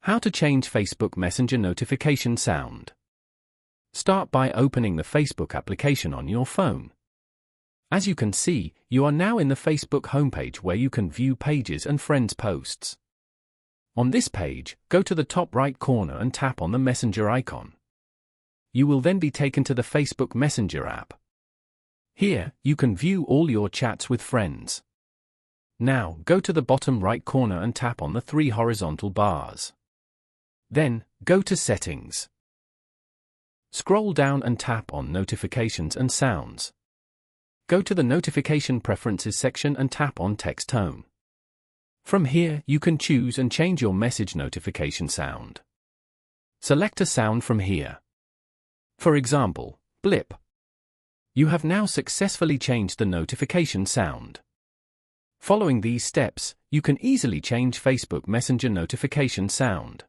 How to change Facebook Messenger notification sound. Start by opening the Facebook application on your phone. As you can see, you are now in the Facebook homepage where you can view pages and friends' posts. On this page, go to the top right corner and tap on the Messenger icon. You will then be taken to the Facebook Messenger app. Here, you can view all your chats with friends. Now, go to the bottom right corner and tap on the 3 horizontal bars. Then, go to Settings. Scroll down and tap on Notifications and Sounds. Go to the Notification Preferences section and tap on Text Tone. From here, you can choose and change your message notification sound. Select a sound from here. For example, blip. You have now successfully changed the notification sound. Following these steps, you can easily change Facebook Messenger notification sound.